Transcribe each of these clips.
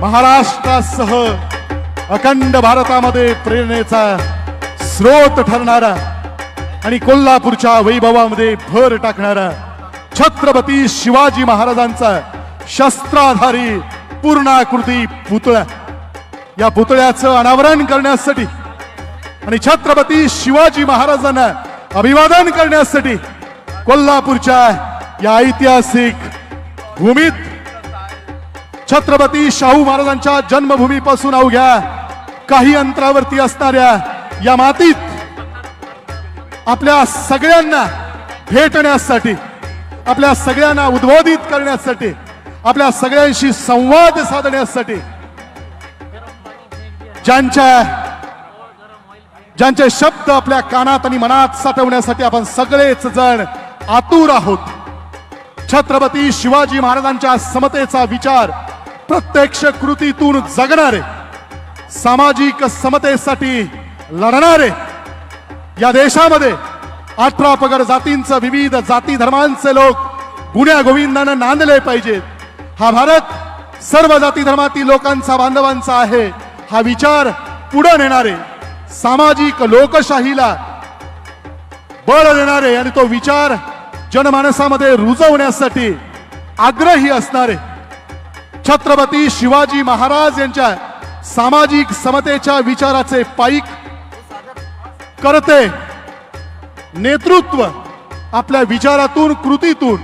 महाराष्ट्रासह अखंड भारतामध्ये प्रेरणेचा स्रोत ठरणारा आणि कोल्हापूरच्या वैभवामध्ये भर टाकणारा छत्रपती शिवाजी महाराजांचा शस्त्राधारी पूर्णाकृती पुतळा, या पुतळ्याचं अनावरण करण्यासाठी आणि छत्रपती शिवाजी महाराजांना अभिवादन करण्यासाठी कोल्हापूरच्या या ऐतिहासिक भूमीत छत्रपती शाहू महाराजांच्या जन्मभूमीपासून अवघ्या काही अंतरावरती असणाऱ्या या मातीत आपल्या सगळ्यांना भेटण्यासाठी, आपल्या सगळ्यांना उद्बोधित करण्यासाठी, आपल्या सगळ्यांशी संवाद साधण्यासाठी ज्यांचे शब्द आपल्या कानात आणि मनात साठवण्यासाठी आपण सगळेच जण आतुर आहोत. छत्रपती शिवाजी महाराजांच्या समतेचा विचार प्रत्यक्ष कृतीतून जगणारे, सामाजिक समतेसाठी लढणारे, या देशामध्ये 18 पगड जातींचे, विविध जाती धर्मांचे लोक गुण्या गोविंदानं नांदले पाहिजेत. हा भारत सर्व जाती धर्मातील लोकांचा, बांधवांचा आहे, हा विचार पुढे नेणारे, सामाजिक लोकशाहीला बळ देणारे आणि तो विचार जनमानसामध्ये रुजवण्यासाठी आग्रही असणारे छत्रपती शिवाजी महाराज यांच्या सामाजिक समतेच्या विचाराचे पाईक करते नेतृत्व, आपल्या विचारातून, कृतीतून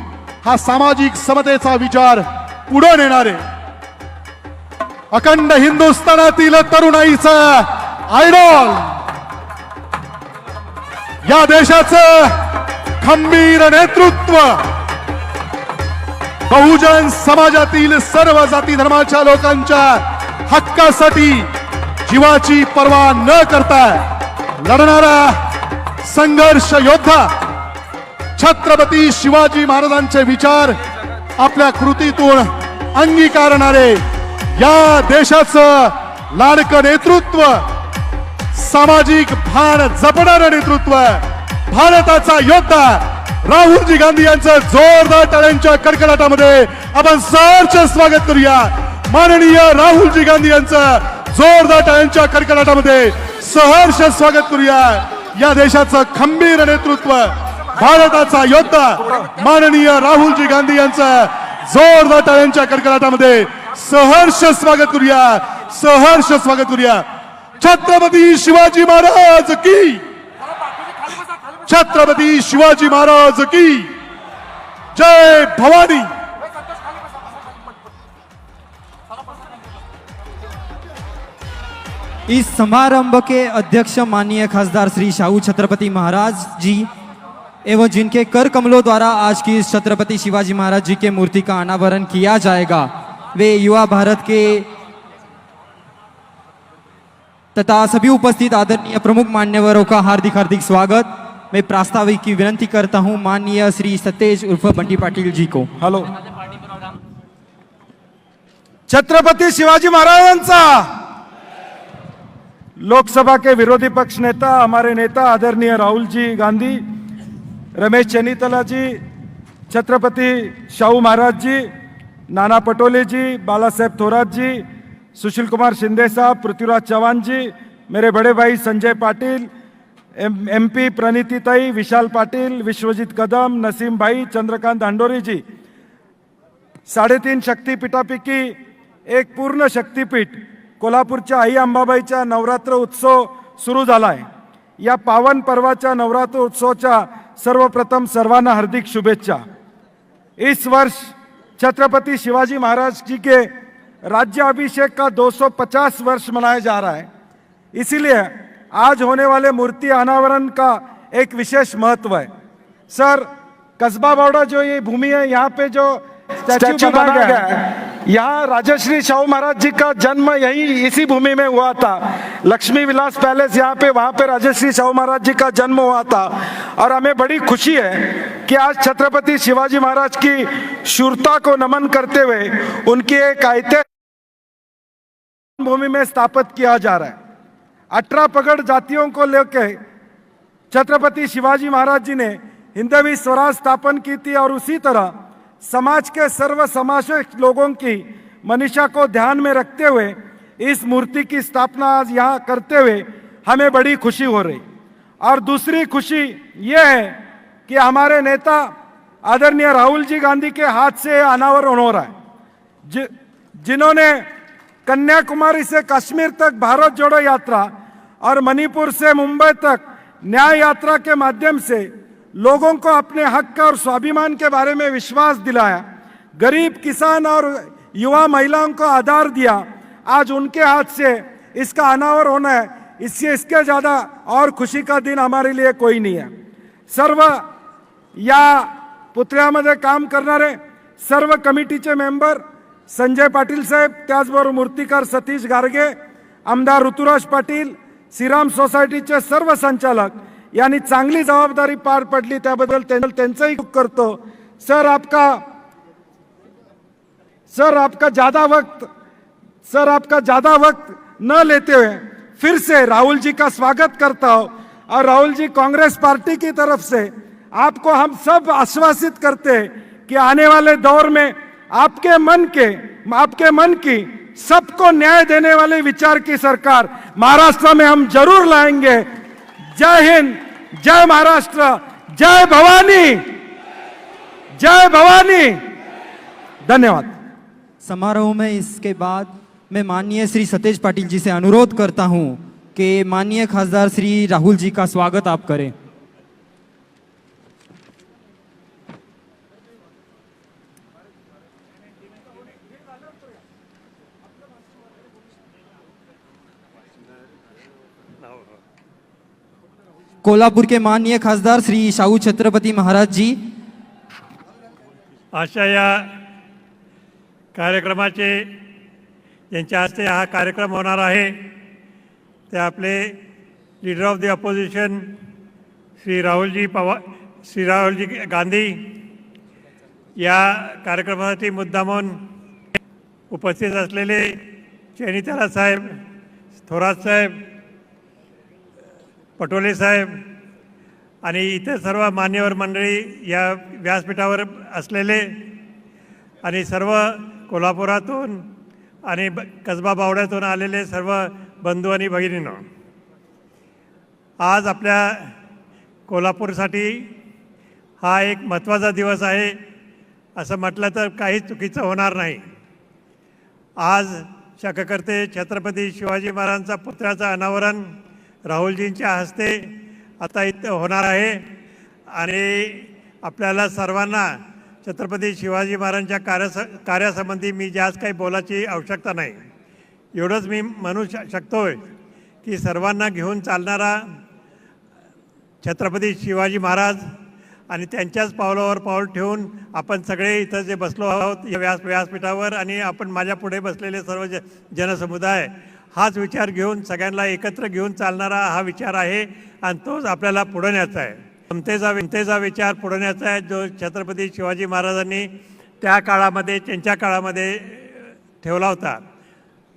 हा सामाजिक समतेचा विचार पुढे नेणारे अखंड हिंदुस्थानातील तरुणाईचा आयडॉल, या देशाचं खंबीर नेतृत्व, बहुजन समाजातील सर्व जाती धर्माच्या लोकांच्या हक्कासाठी जीवाची पर्वा न करता लढणारा संघर्ष योद्धा छत्रपती शिवाजी महाराजांचे विचार आपल्या कृतीतून अंगीकारणारे या देशाचं लाडकं नेतृत्व, सामाजिक भान जपणारं नेतृत्व, भारताचा योद्धा राहुलजी गांधी यांचं जोरदार टाळ्यांच्या कडकडाटामध्ये आपण सहर्ष स्वागत करूया. माननीय राहुलजी गांधी यांचं जोरदार टाळ्यांच्या कडकडाटामध्ये सहर्ष स्वागत करूया. या देशाचं खंबीर नेतृत्व, भारताचा योद्धा माननीय राहुलजी गांधी यांचं जोरदार टाळ्यांच्या कडकडाटामध्ये सहर्ष स्वागत करूया, सहर्ष स्वागत करूया. छत्रपती शिवाजी महाराज की, छत्रपती शिवाजी महाराज की जय भवानी. इस समारंभ के अध्यक्ष माननीय खासदार श्री शाहू छत्रपति महाराज जी एवं जिनके कर कमलों द्वारा आज की इस छत्रपति शिवाजी महाराज जी के मूर्ति का अनावरण किया जाएगा, वे युवा भारत के तथा सभी उपस्थित आदरणीय प्रमुख मान्यवरों का हार्दिक हार्दिक स्वागत. मैं प्रास्ताविक की विनंती करता हूं माननीय श्री सतेज उर्फ बंटी पाटिल जी को. हेलो. छत्रपति शिवाजी महाराजांचा, लोकसभा के विरोधी पक्ष नेता, हमारे नेता आदरणीय राहुल जी गांधी, रमेश चेन्नीतला जी, छत्रपति शाहू महाराज जी, नाना पटोले जी, बाला साहेब थोरात जी, सुशील कुमार शिंदे साहब, पृथ्वीराज चौहान जी, मेरे बड़े भाई संजय पाटिल, एमपी प्रणितीताई, विशाल पाटिल, विश्वजीत कदम, नसीम भाई, चंद्रकांत हंडोरी जी, 3.5 शक्तिपीठापैकी एक पूर्ण शक्तिपीठ कोल्हापूरच्या आई अंबाबाईचा नवरात्र उत्सव सुरू झाला आहे. या पावन पर्वाच्या नवरात्र उत्सवाच्या सर्वप्रथम सर्वांना हार्दिक शुभेच्छा. इस वर्ष छत्रपति शिवाजी महाराज जी के राज्याभिषेक का 250 वर्ष मनाया जा रहा है. इसीलिए आज होने वाले मूर्ति अनावरण का एक विशेष महत्व है. सर, कस्बा बावड़ा जो ये भूमि है, यहाँ पे जो स्टैच्यू बनाया गया है, यहाँ राजश्री शाहू महाराज जी का जन्म यही इसी भूमि में हुआ था. लक्ष्मी विलास पैलेस यहाँ पे, वहाँ पे राजश्री शाहू महाराज जी का जन्म हुआ था. और हमें बड़ी खुशी है कि आज छत्रपति शिवाजी महाराज की शूरता को नमन करते हुए उनकी एक ऐतिहासिक भूमि में स्थापित किया जा रहा है. 18 पगड़ जातियों को लेकर छत्रपति शिवाजी महाराज जी ने हिंदवी स्वराज स्थापन की थी और उसी तरह समाज के सर्व समावेशक लोगों की मनीषा को ध्यान में रखते हुए इस मूर्ति की स्थापना आज यहाँ करते हुए हमें बड़ी खुशी हो रही। और दूसरी खुशी ये है कि हमारे नेता आदरणीय राहुल जी गांधी के हाथ से अनावरण हो रहा है, जिन्होंने कन्याकुमारी से कश्मीर तक भारत जोड़ो यात्रा और मणिपुर से मुंबई तक न्याय यात्रा के माध्यम से लोगों को अपने हक और स्वाभिमान के बारे में विश्वास दिलाया, गरीब किसान और युवा महिलाओं को आधार दिया। आज उनके हाथ से इसका अनावर होना है, इसके ज्यादा और खुशी का दिन हमारे लिए कोई नहीं है। सर्व या पुतळ्यामध्ये काम करणारे सर्व कमिटीचे मेंबर संजय पाटील साहेब, त्याचबरोबर मूर्तिकार सतीश गारगे, आमदार ऋतुराज पाटील, श्रीराम सोसायटीचे सर्व संचालक यांनी चांगली जबाबदारी पार पडली, त्याबद्दल त्यांचंही कौतुक करतो। सर आपका ज्यादा वक्त न लेते हुए फिर से राहुल जी का स्वागत करता हूं। और राहुल जी, कांग्रेस पार्टी की तरफ से आपको हम सब आश्वासित करते हैं कि आने वाले दौर में आपके मन की सबको न्याय देने वाले विचार की सरकार महाराष्ट्र में हम जरूर लाएंगे। जय हिंद, जय महाराष्ट्र, जय भवानी, जय भवानी। धन्यवाद। समारोह में इसके बाद मैं माननीय श्री सतेज पाटिल जी से अनुरोध करता हूं कि माननीय खासदार श्री राहुल जी का स्वागत आप करें। कोल्हापुर के माननीय खासदार श्री शाहू छत्रपती महाराज जी। अशा या कार्यक्रमाचे ज्यांच्या हस्ते हा कार्यक्रम होणार आहे ते आपले leader of the opposition Shri Rahulji Gandhi या कार्यक्रमासाठी मुद्दामून उपस्थित असलेले चैनीताला साहेब, थोरात साहेब, पटोले साहेब आणि इतर सर्व मान्यवर मंडळी या व्यासपीठावर असलेले आणि सर्व कोल्हापुरातून आणि कसबा बावड्यातून आलेले सर्व बंधू आणि भगिनींनो, आज आपल्या कोल्हापूरसाठी हा एक महत्त्वाचा दिवस आहे असं म्हटलं तर काही चुकीचं होणार नाही। आज शककर्ते छत्रपती शिवाजी महाराजांचा पुतळ्याचं अनावरण राहुलजींच्या हस्ते आता इथं होणार आहे आणि आपल्याला सर्वांना छत्रपती शिवाजी महाराजांच्या कार्यासंबंधी मी जास्त काही बोलायची आवश्यकता नाही। एवढंच मी म्हणू शकतोय की सर्वांना घेऊन चालणारा छत्रपती शिवाजी महाराज आणि त्यांच्याच पावलावर पाऊल ठेवून आपण सगळे इथं जे बसलो आहोत या व्यासपीठावर आणि आपण माझ्या पुढे बसलेले सर्व जनसमुदाय हाच विचार घेऊन सगळ्यांना एकत्र घेऊन चालणारा हा विचार आहे आणि तोच आपल्याला पुढे न्यायचा आहे। समतेचा विचार पुढे न्यायचा आहे जो छत्रपती शिवाजी महाराजांनी त्या काळामध्ये त्यांच्या काळामध्ये ठेवला होता।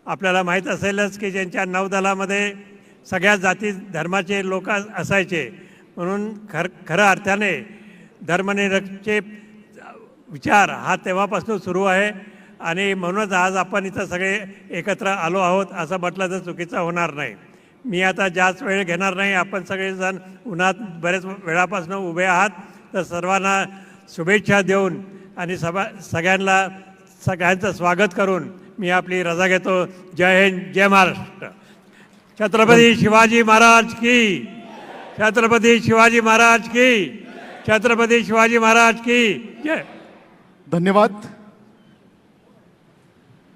आपल्याला माहीत असेलच की ज्यांच्या नौदलामध्ये सगळ्या जाती धर्माचे लोक असायचे, म्हणून खऱ्या अर्थाने धर्मनिरपेक्षचे विचार हा तेव्हापासून सुरू आहे आणि म्हणूनच आज आपण इथं सगळे एकत्र आलो आहोत असं म्हटलं तर चुकीचं होणार नाही। मी आता जास्त वेळ घेणार नाही, आपण सगळेजण उन्हात बरेच वेळापासून उभे आहात, तर सर्वांना शुभेच्छा देऊन आणि सगळ्यांचं स्वागत करून मी आपली रजा घेतो। जय हिंद, जय महाराष्ट्र। छत्रपती शिवाजी महाराज की, छत्रपती शिवाजी महाराज की, छत्रपती शिवाजी महाराज की जय। धन्यवाद।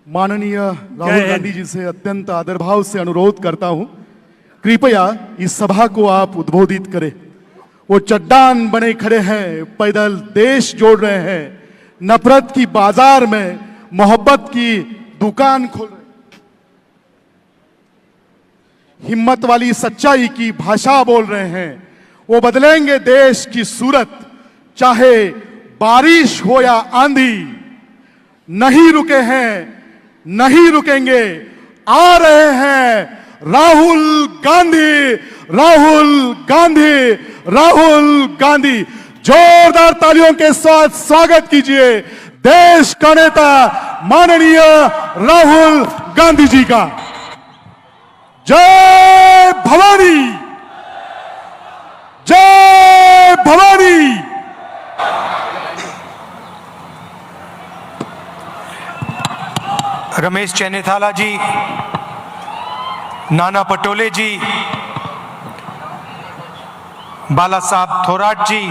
माननीय राहुल गांधी जी से अत्यंत आदरभाव से अनुरोध करता हूं, कृपया इस सभा को आप उद्बोधित करें। वो चट्टान बने खड़े हैं, पैदल देश जोड़ रहे हैं, नफरत की बाजार में मोहब्बत की दुकान खोल रहे हैं, हिम्मत वाली सच्चाई की भाषा बोल रहे हैं। वो बदलेंगे देश की सूरत, चाहे बारिश हो या आंधी। नहीं रुके हैं, नहीं रुकेंगे, आ रहे हैं राहुल गांधी, राहुल गांधी, राहुल गांधी। जोरदार तालियों के साथ स्वागत कीजिए देश का नेता माननीय राहुल गांधी जी का। जय भवानी, जय भवानी। रमेश चेन्नीथाला जी, नाना पटोले जी, बाला साहब थोराट जी,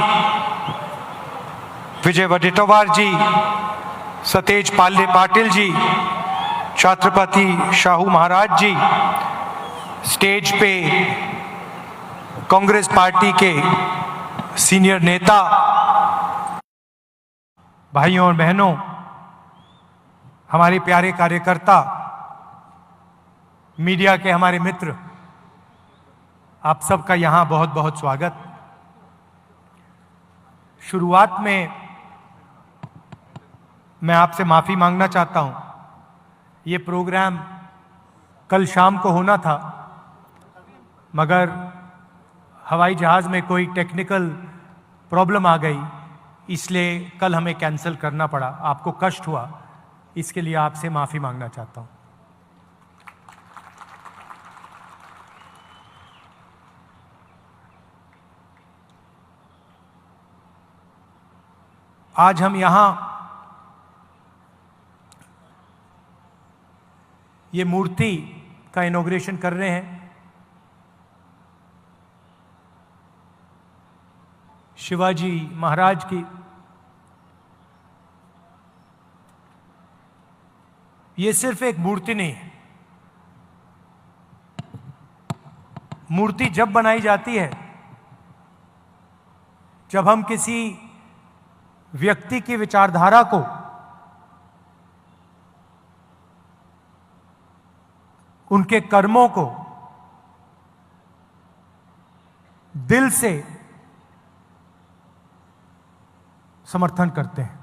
विजय वडेट्टीवार जी, सतेज पाल्ले पाटिल जी, छत्रपति शाहू महाराज जी, स्टेज पे कांग्रेस पार्टी के सीनियर नेता, भाइयों और बहनों, हमारे प्यारे कार्यकर्ता, मीडिया के हमारे मित्र, आप सबका यहां बहुत बहुत स्वागत। शुरुआत में मैं आपसे माफ़ी मांगना चाहता हूं। ये प्रोग्राम कल शाम को होना था, मगर हवाई जहाज़ में कोई टेक्निकल प्रॉब्लम आ गई, इसलिए कल हमें कैंसिल करना पड़ा। आपको कष्ट हुआ, इसके लिए आपसे माफ़ी मांगना चाहता हूं। आज हम यहां ये मूर्ति का इनॉग्रेशन कर रहे हैं। शिवाजी महाराज की। ये सिर्फ एक मूर्ति नहीं है। मूर्ति जब बनाई जाती है, जब हम किसी व्यक्ति की विचारधारा को उनके कर्मों को दिल से समर्थन करते हैं।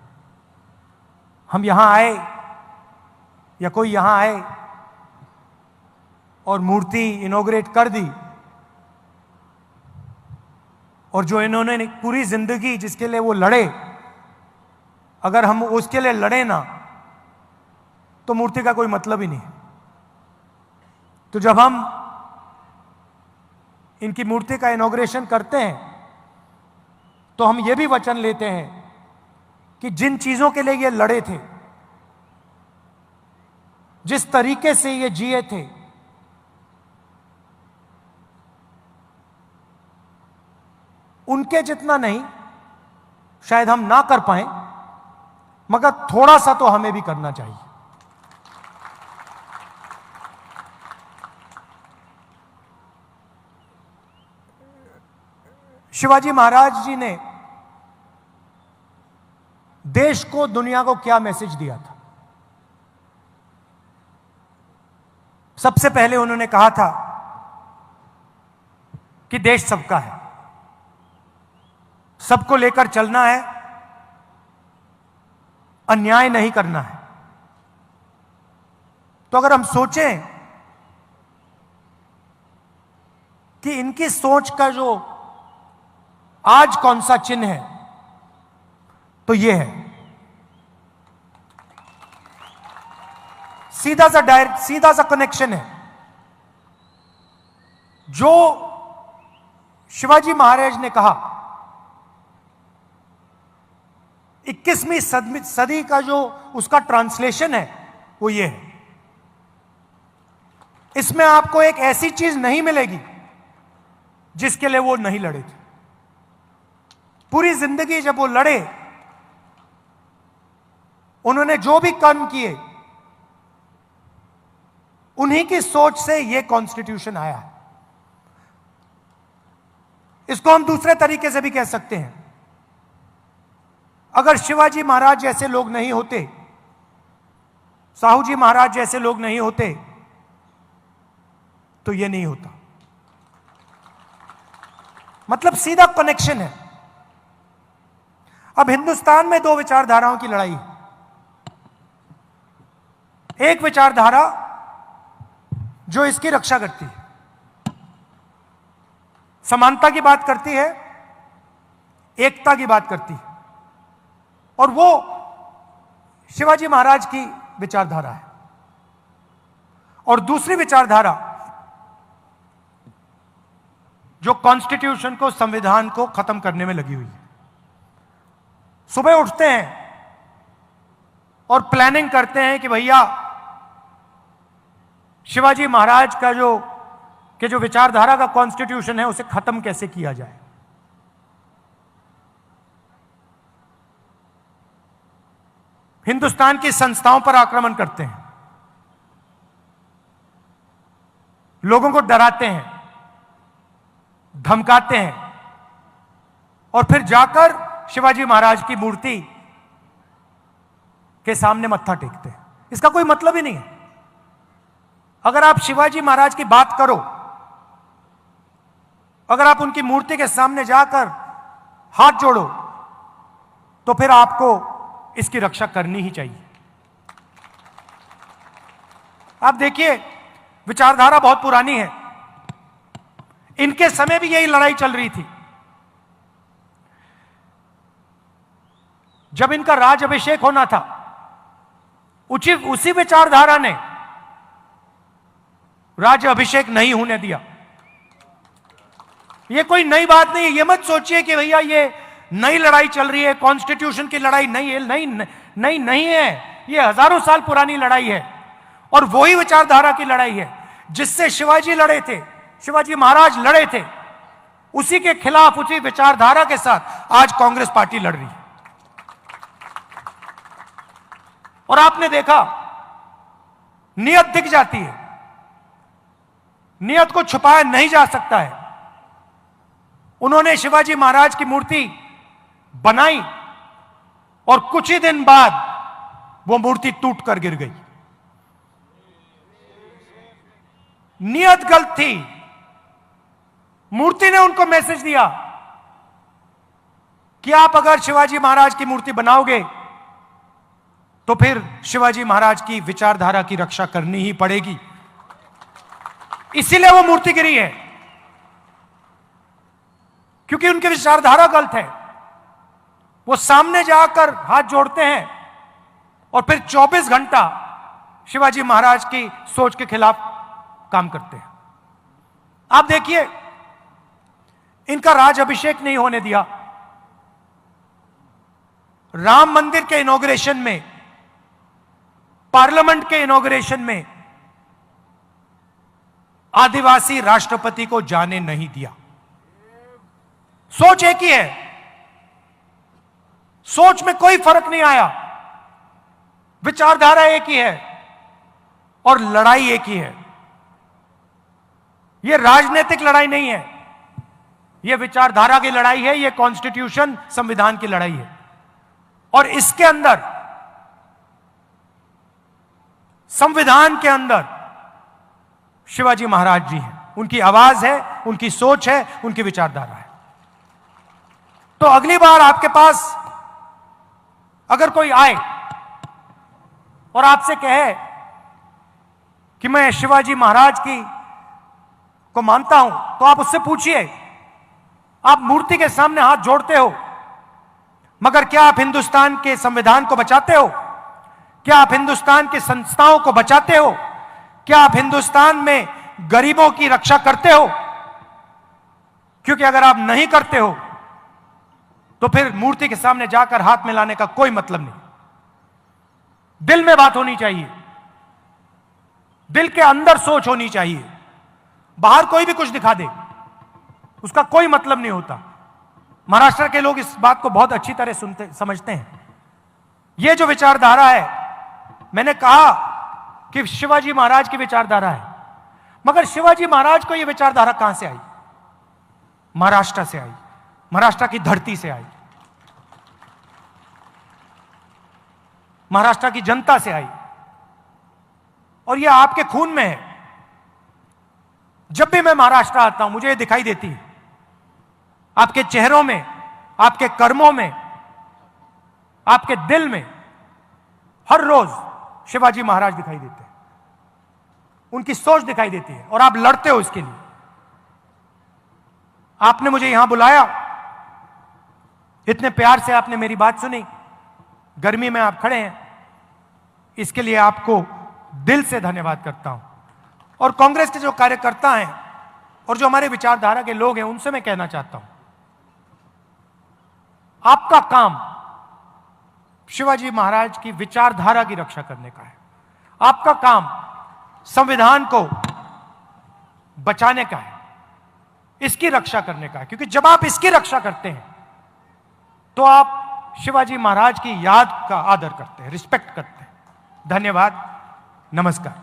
हम यहां आए या कोई यहां आए और मूर्ति इनॉग्रेट कर दी, और जो इन्होंने पूरी जिंदगी जिसके लिए वो लड़े, अगर हम उसके लिए लड़े ना, तो मूर्ति का कोई मतलब ही नहीं है। तो जब हम इनकी मूर्ति का इनॉग्रेशन करते हैं, तो हम ये भी वचन लेते हैं कि जिन चीजों के लिए ये लड़े थे, जिस तरीके से ये जिए थे, उनके जितना नहीं शायद हम ना कर पाए, मगर थोड़ा सा तो हमें भी करना चाहिए। शिवाजी महाराज जी ने देश को, दुनिया को क्या मैसेज दिया था? सबसे पहले उन्होंने कहा था कि देश सबका है, सबको लेकर चलना है, अन्याय नहीं करना है। तो अगर हम सोचें कि इनकी सोच का जो आज कौन सा चिन्ह है, तो यह है सीधा सा कनेक्शन है। जो शिवाजी महाराज ने कहा, 21वीं सदी का जो उसका ट्रांसलेशन है, वो ये है। इसमें आपको एक ऐसी चीज नहीं मिलेगी जिसके लिए वो नहीं लड़े थे। पूरी जिंदगी जब वो लड़े, उन्होंने जो भी कर्म किए, उन्हीं की सोच से ये कॉन्स्टिट्यूशन आया है। इसको हम दूसरे तरीके से भी कह सकते हैं, अगर शिवाजी महाराज जैसे लोग नहीं होते, साहू जी महाराज जैसे लोग नहीं होते, तो ये नहीं होता। मतलब सीधा कनेक्शन है। अब हिंदुस्तान में दो विचारधाराओं की लड़ाई है। एक विचारधारा जो इसकी रक्षा करती है, समानता की बात करती है, एकता की बात करती है, और वो शिवाजी महाराज की विचारधारा है और दूसरी विचारधारा जो कॉन्स्टिट्यूशन को, संविधान को खत्म करने में लगी हुई है। सुबह उठते हैं और प्लानिंग करते हैं कि भैया शिवाजी महाराज का जो विचारधारा का कॉन्स्टिट्यूशन है उसे खत्म कैसे किया जाए। हिंदुस्तान की संस्थाओं पर आक्रमण करते हैं, लोगों को डराते हैं, धमकाते हैं और फिर जाकर शिवाजी महाराज की मूर्ति के सामने मत्था टेकते हैं। इसका कोई मतलब ही नहीं है। अगर आप शिवाजी महाराज की बात करो, अगर आप उनकी मूर्ति के सामने जाकर हाथ जोड़ो, तो फिर आपको इसकी रक्षा करनी ही चाहिए। आप देखिए, विचारधारा बहुत पुरानी है। इनके समय भी यही लड़ाई चल रही थी। जब इनका राज अभिषेक होना था, उसी विचारधारा ने राज्य अभिषेक नहीं होने दिया। यह कोई नई बात नहीं है। यह मत सोचिए कि भैया ये नई लड़ाई चल रही है, कॉन्स्टिट्यूशन की लड़ाई नहीं है। नहीं है। यह हजारों साल पुरानी लड़ाई है और वही विचारधारा की लड़ाई है जिससे शिवाजी लड़े थे, शिवाजी महाराज लड़े थे। उसी के खिलाफ, उसी विचारधारा के साथ आज कांग्रेस पार्टी लड़ रही है। और आपने देखा, नियत दिख जाती है, नियत को छुपाया नहीं जा सकता है। उन्होंने शिवाजी महाराज की मूर्ति बनाई और कुछ ही दिन बाद वो मूर्ति टूट कर गिर गई। नियत गलत थी। मूर्ति ने उनको मैसेज दिया कि आप अगर शिवाजी महाराज की मूर्ति बनाओगे तो फिर शिवाजी महाराज की विचारधारा की रक्षा करनी ही पड़ेगी। इसीलिए वो मूर्ति गिरी है, क्योंकि उनकी विचारधारा गलत है। वो सामने जाकर हाथ जोड़ते हैं और फिर 24 घंटा शिवाजी महाराज की सोच के खिलाफ काम करते हैं। आप देखिए, इनका राज अभिषेक नहीं होने दिया। राम मंदिर के इनॉग्रेशन में, पार्लियामेंट के इनॉग्रेशन में आदिवासी राष्ट्रपति को जाने नहीं दिया। सोच एक ही है, सोच में कोई फर्क नहीं आया, विचारधारा एक ही है और लड़ाई एक ही है। यह राजनीतिक लड़ाई नहीं है, यह विचारधारा की लड़ाई है, यह कॉन्स्टिट्यूशन, संविधान की लड़ाई है। और इसके अंदर, संविधान के अंदर शिवाजी महाराज जी हैं, उनकी आवाज है, उनकी सोच है, उनकी विचारधारा है। तो अगली बार आपके पास अगर कोई आए और आपसे कहे कि मैं शिवाजी महाराज को मानता हूं, तो आप उससे पूछिए, आप मूर्ति के सामने हाथ जोड़ते हो, मगर क्या आप हिंदुस्तान के संविधान को बचाते हो? क्या आप हिंदुस्तान की संस्थाओं को बचाते हो? क्या आप हिंदुस्तान में गरीबों की रक्षा करते हो? क्योंकि अगर आप नहीं करते हो तो फिर मूर्ति के सामने जाकर हाथ मिलाने का कोई मतलब नहीं। दिल में बात होनी चाहिए, दिल के अंदर सोच होनी चाहिए। बाहर कोई भी कुछ दिखा दे, उसका कोई मतलब नहीं होता। महाराष्ट्र के लोग इस बात को बहुत अच्छी तरह समझते हैं। यह जो विचारधारा है, मैंने कहा कि शिवाजी महाराज की विचारधारा है, मगर शिवाजी महाराज को यह विचारधारा कहां से आई? महाराष्ट्र से आई, महाराष्ट्र की धरती से आई, महाराष्ट्र की जनता से आई, और यह आपके खून में है। जब भी मैं महाराष्ट्र आता हूं, मुझे यह दिखाई देती है, आपके चेहरों में, आपके कर्मों में, आपके दिल में हर रोज शिवाजी महाराज दिखाई देते हैं, उनकी सोच दिखाई देती है, और आप लड़ते हो इसके लिए। आपने मुझे यहां बुलाया, इतने प्यार से आपने मेरी बात सुनी, गर्मी में आप खड़े हैं, इसके लिए आपको दिल से धन्यवाद करता हूं। और कांग्रेस के जो कार्यकर्ता हैं और जो हमारे विचारधारा के लोग हैं, उनसे मैं कहना चाहता हूं, आपका काम शिवाजी महाराज की विचारधारा की रक्षा करने का है। आपका काम संविधान को बचाने का है, इसकी रक्षा करने का है, क्योंकि जब आप इसकी रक्षा करते हैं तो आप शिवाजी महाराज की याद का आदर करते हैं, रिस्पेक्ट करते हैं। धन्यवाद, नमस्कार।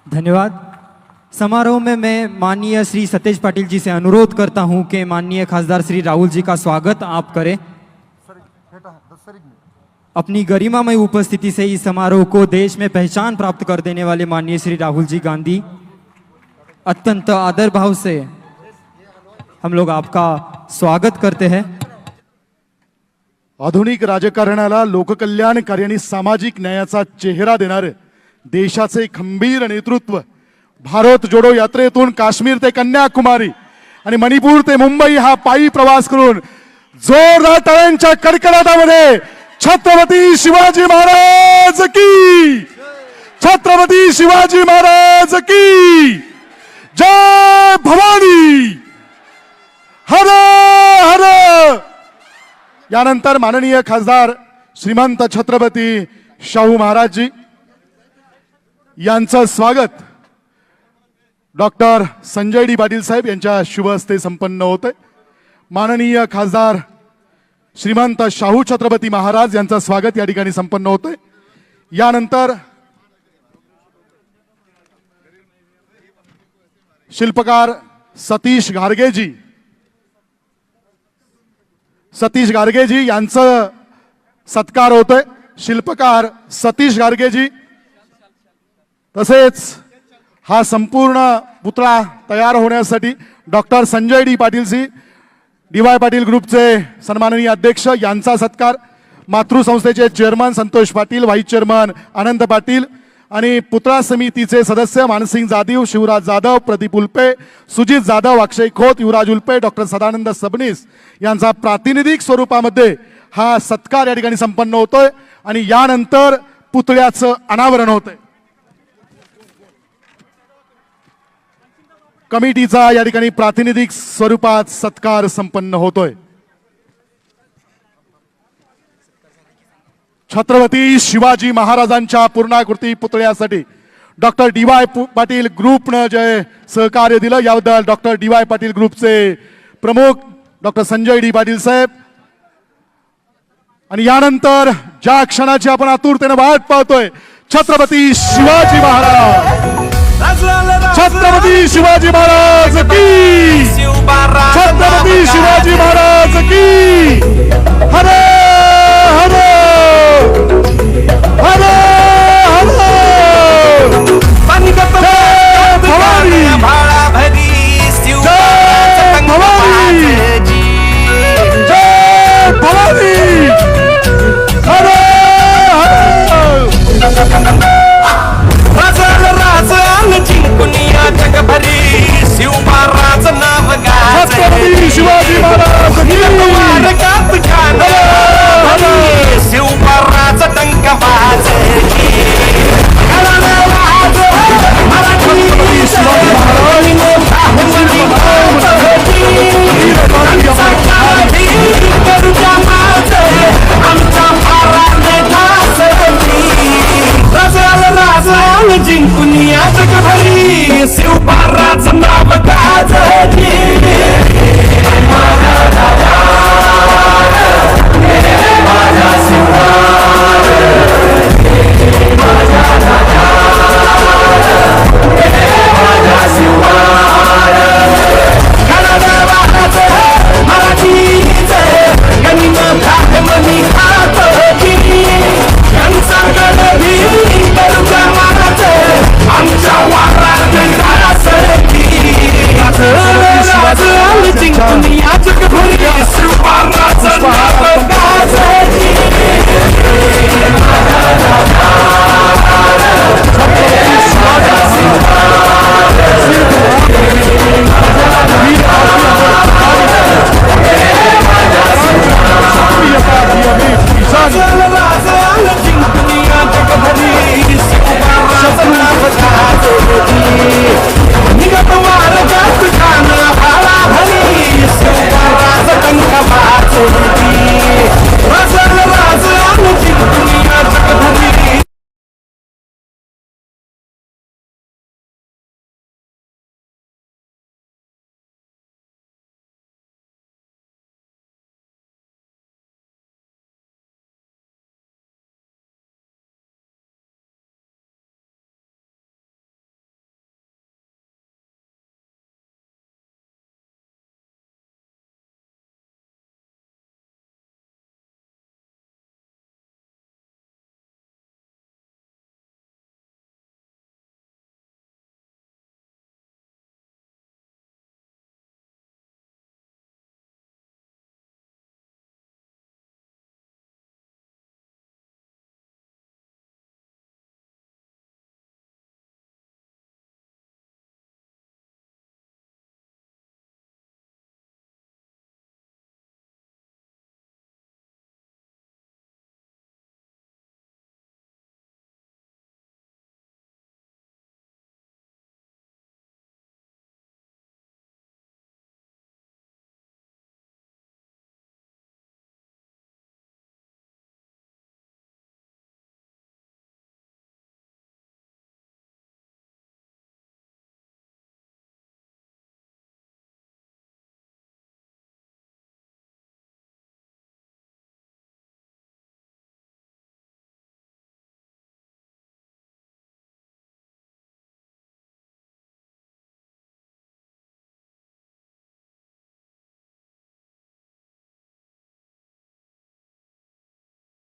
धन्यवाद। समारोह में मैं माननीय श्री सतेज पाटिल जी से अनुरोध करता हूं कि माननीय खासदार श्री राहुल जी का स्वागत आप करें। अपनी गरिमामय उपस्थिति से इस समारोह को देश में पहचान प्राप्त कर देने वाले माननीय श्री राहुल जी गांधी, अत्यंत आदर भाव से हम लोग आपका स्वागत करते हैं। आधुनिक राजकारणाला लोककल्याणकारी आणि सामाजिक न्यायाचा चेहरा देणारे देशाचे खंबीर नेतृत्व, भारत जोडो यात्रेतून काश्मीर ते कन्याकुमारी आणि मणिपूर ते मुंबई हा पायी प्रवास करून जोरदार टाळ्यांच्या कडकडाटामध्ये छत्रपती शिवाजी महाराज की, छत्रपती शिवाजी महाराज की जय भवानी, हर हर। यानंतर माननीय खासदार श्रीमंत छत्रपती शाहू महाराज जी यांचं स्वागत डॉक्टर संजय डी पाटील साहेब यांच्या शुभ हस्ते संपन्न होते। माननीय खासदार श्रीमंत शाहू छत्रपती महाराज यांचं स्वागत या ठिकाणी संपन्न होते। यानंतर शिल्पकार सतीश गारगेजी यांचं सत्कार होतोय। शिल्पकार सतीश गारगेजी, तसेच हा संपूर्ण पुतळा तयार होण्यासाठी डॉक्टर संजय डी पाटील जी, DY पाटील ग्रुपचे सन्माननीय अध्यक्ष यांचा सत्कार, मातृसंस्थेचे chairman Santosh Patil, vice chairman Anand Patil आणि पुतळा समितीचे सदस्य मानसिंग जाधव, शिवराज जाधव, प्रदीप उल्पे, सुजित जाधव, अक्षय खोत, युवराज उल्पे, डॉक्टर सदानंद सबनीस यांचा प्रातिनिधिक स्वरूपामध्ये हा सत्कार या ठिकाणी संपन्न होतोय आणि यानंतर पुतळ्याचं अनावरण होतंय। कमिटीचा या ठिकाणी प्रातिनिधिक स्वरूपात सत्कार संपन्न होतोय। छत्रपती शिवाजी महाराजांच्या पूर्णाकृती पुतळ्यासाठी डॉक्टर DY पाटील ग्रुपनं जे सहकार्य दिलं याबद्दल डॉक्टर DY पाटील ग्रुपचे प्रमुख डॉक्टर संजय डी पाटील साहेब, आणि यानंतर ज्या क्षणाची आपण आतुरतेने वाट पाहतोय, छत्रपती शिवाजी महाराज, छत्रपती शिवाजी महाराज की, छत्रपती शिवाजी महाराज की, हरे